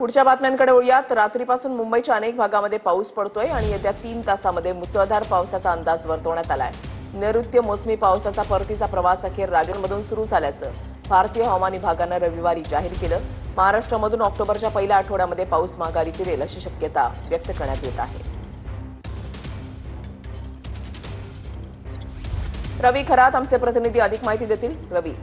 पुढच्या बातम्यांकडे वळूयात। रात्रीपासून मुंबईच्या अनेक भागामध्ये पाऊस पडतोय आणि येत्या 3 तासांमध्ये मुसळधार पावसाचा अंदाज वर्तवण्यात आलाय। नैऋत्य मोसमी पावसाचा परतीचा प्रवास अखेर राज्यांमधून सुरू झाल्याचं भारतीय हवामान विभागानं रविवारी जाहीर केलं। महाराष्ट्रामधून ऑक्टोबरच्या पहिल्या आठवड्यामध्ये पाऊस माघारी फिरेल अशी शक्यता व्यक्त करण्यात येत आहे। रवी खरात आमचे प्रतिनिधी अधिक माहिती देतील। रवी,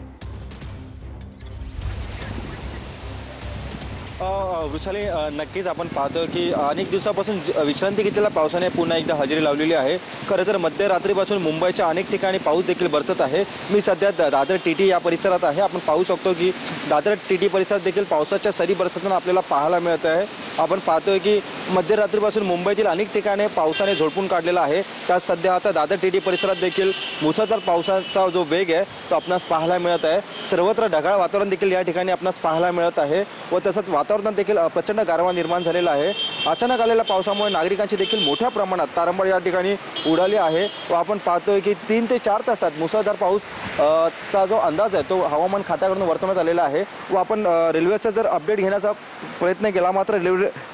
वृषाली, नक्कीच आपण पाहतो की अनेक दिवसापासून विश्रांती घेतलेल्या पावसाने पुन्हा एकदा हजेरी लावलेली आहे। खरं तर मध्यरात्रीपासून मुंबईच्या अनेक ठिकाणी पाऊस देखील बरसत आहे। मी सध्या दादर टीटी या परिसरात आहे। आपण पाहू शकतो की दादर टीटी परिसरात देखील पावसाच्या सरी बरसताना आपल्याला पाहायला मिळत आहे। आपण पाहतोय की मध्यरात्रीपासून मुंबईतील अनेक ठिकाणी पावसाने झोडपून काढलेला आहे। त्यात सध्या आता दादर टीटी परिसरात देखील मुसळधार पावसाचा जो वेग आहे तो आपणास पाहायला मिळत आहे। सर्वत्र ढगाळ वातावरण देखील या ठिकाणी आपणास पाहायला मिळत आहे व तसंच वातावरणात देखील प्रचंड गारवा निर्माण झालेला आहे। अचानक आलेल्या पावसामुळे नागरिकांची देखील मोठ्या प्रमाणात तारंबळ या ठिकाणी उडाली आहे व आपण पाहतोय की 3 ते 4 तासात मुसळधार पाऊस चा जो अंदाज आहे तो हवामान खात्याकडून वर्तवण्यात आलेला आहे व आपण रेल्वेचा जर अपडेट घेण्याचा प्रयत्न केला मात्र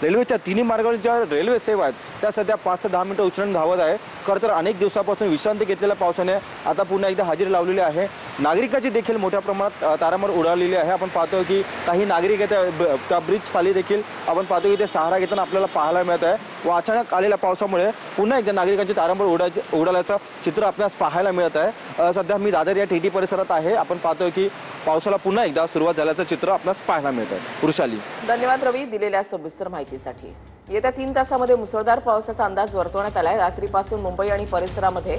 रेल्वेच्या तिन्ही मार्गावरील ज्या रेल्वे सेवा आहेत त्या सध्या 5 ते 10 मिनिटं उशिराने धावत आहे। खरं तर अनेक दिवसापासून विश्रांती घेतलेल्या पावसाने आता पुन्हा एकदा हजेरी लावलेली आहे। नागरिकांची देखील मोठ्या प्रमाणात तारांबळ उडालेली आहे। आपण पाहतोय की काही नागरिक त्या ब्रिज खाली देखील आपण पाहतो की ते सहारा घेताना आपल्याला पाहायला मिळत आहे व अचानक आलेल्या पावसामुळे पुन्हा एकदा नागरिकांची तारांबळ उडाल्याचं चित्र आपल्याला पाहायला मिळत आहे। सध्या मी दादर या टीटी परिसरात आहे। आपण पाहतोय की पावसाला पुन्हा एकदा सुरुवात झाल्याचं चित्र आपल्याला पाहायला मिळत आहे। वृषाली, धन्यवाद रवी दिलेल्या सविस्तर माहितीसाठी। येत्या 3 तासांमध्ये मुसळधार पावसाचा अंदाज वर्तवण्यात आलाय। रात्रीपासून मुंबई आणि परिसरामध्ये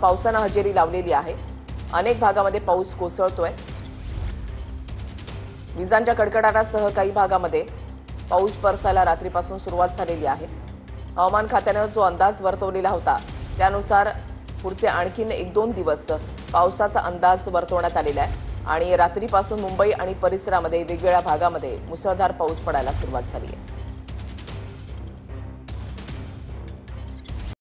पावसानं हजेरी लावलेली आहे। अनेक भागामध्ये पाऊस कोसळतोय। विजांच्या कडकडाटासह काही भागामध्ये पाऊस बरसायला रात्रीपासून सुरुवात झालेली आहे। हवामान खात्यानं जो अंदाज वर्तवलेला होता त्यानुसार पुढचे आणखीन 1-2 दिवस पावसाचा अंदाज वर्तवण्यात आलेला आहे आणि रात्रीपासून मुंबई आणि परिसरामध्ये वेगवेगळ्या भागामध्ये मुसळधार पाऊस पडायला सुरुवात झाली आहे।